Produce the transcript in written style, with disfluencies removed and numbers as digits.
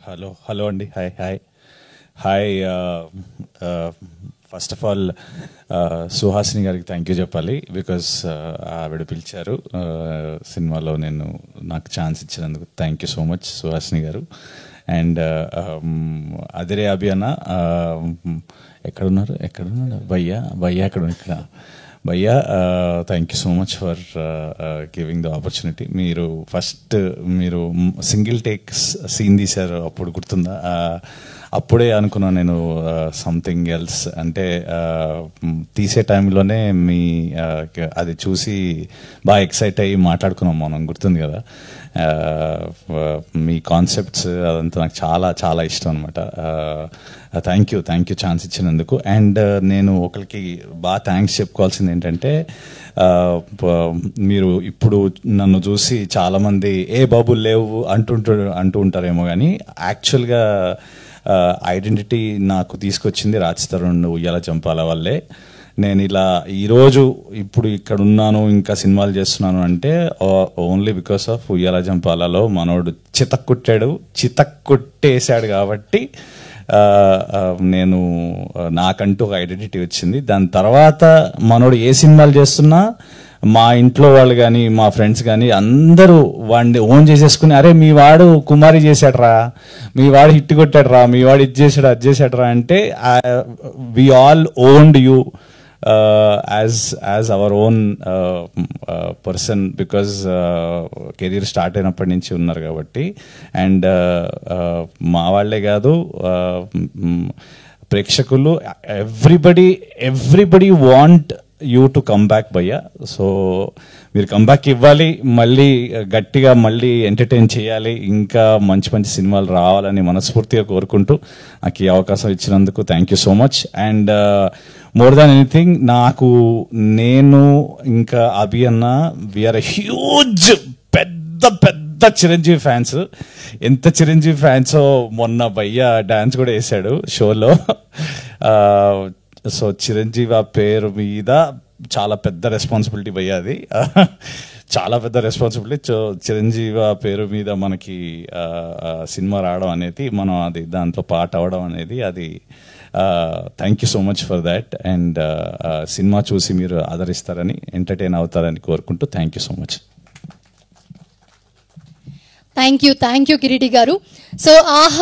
Hello అండి. Hi. First of all Suhasini గారికి thank you చెప్పాలి. బికాస్ ఆవిడ పిలిచారు సినిమాలో, నాకు ఛాన్స్ ఇచ్చినందుకు thank you so much Suhasini గారు. అండ్ అదిరే అభియాన ఎక్కడున్నారు భయ్యా ఇక్కడ భయ్యా, thank you so much for giving the opportunity. మీరు సింగిల్ టేక్ సీన్ తీశారు, అప్పుడు గుర్తుందా? అప్పుడే అనుకున్నాను నేను సంథింగ్ ఎల్స్. అంటే తీసే టైంలోనే అది చూసి బాగా ఎక్సైట్ అయ్యి మాట్లాడుకున్నాం మనం, గుర్తుంది కదా? మీ కాన్సెప్ట్స్ అదంతా నాకు చాలా చాలా ఇష్టం అనమాట. థ్యాంక్ యూ ఛాన్స్ ఇచ్చినందుకు. అండ్ నేను ఒకరికి బాగా థ్యాంక్స్ చెప్పుకోవాల్సింది ఏంటంటే, మీరు ఇప్పుడు నన్ను చూసి చాలామంది ఏ బాబు లేవు అంటూ ఉంటారేమో, కానీ యాక్చువల్గా ఐడెంటిటీ నాకు తీసుకొచ్చింది రాజ్ తరుణ్ ఉయ్యాల జంపాల వల్లే. నేను ఇలా ఈరోజు ఇప్పుడు ఇక్కడ ఉన్నాను, ఇంకా సినిమాలు చేస్తున్నాను అంటే ఓన్లీ బికాస్ ఆఫ్ ఉయ్యాల జంపాలలో మనోడు చితక్కొట్టేశాడు కాబట్టి నాకంటూ ఒక ఐడెంటిటీ వచ్చింది. దాని తర్వాత మనోడు ఏ సినిమాలు చేస్తున్నా మా ఇంట్లో వాళ్ళు కానీ మా ఫ్రెండ్స్ కానీ అందరూ వాడిని ఓన్ చేసేసుకుని, అరే మీ వాడు కుమారి చేశాడరా, మీ వాడు హిట్ కొట్టాడరా, మీ వాడు ఇది చేశాడు అది చేశాడరా అంటే we all owned you as our own person, because career start అయినప్పటి నుంచి ఉన్నారు కాబట్టి. అండ్ మా వాళ్ళే కాదు, ప్రేక్షకులు everybody want you to come back భయ్యా. సో మీరు కంబ్యాక్ ఇవ్వాలి, మళ్ళీ గట్టిగా మళ్ళీ ఎంటర్టైన్ చేయాలి, ఇంకా మంచి మంచి సినిమాలు రావాలని మనస్ఫూర్తిగా కోరుకుంటూ నాకు ఈ అవకాశం ఇచ్చినందుకు thank you so much. And more than anything, నేను ఇంకా అభి అన్న వీఆర్ హ్యూజ్ పెద్ద చిరంజీవి ఫ్యాన్స్. ఎంత చిరంజీవి ఫ్యాన్సో మొన్న భయ్య డాన్స్ కూడా వేసాడు షోలో. సో చిరంజీవి ఆ పేరు మీద చాలా పెద్ద రెస్పాన్సిబిలిటీ భయ్య, అది చాలా పెద్ద రెస్పాన్సిబిలిటీ. సో చిరంజీవి ఆ పేరు మీద మనకి సినిమా రావడం అనేది, మనం అది దాంట్లో పార్ట్ అవ్వడం అనేది, అది thank you so much for that. And cinema చూసి మీరు ఆదరిస్తారని, ఎంటర్టైన్ అవుతారని కోరుకుంటూ thank you so much. Thank you Kireeti గారు. సో ఆహా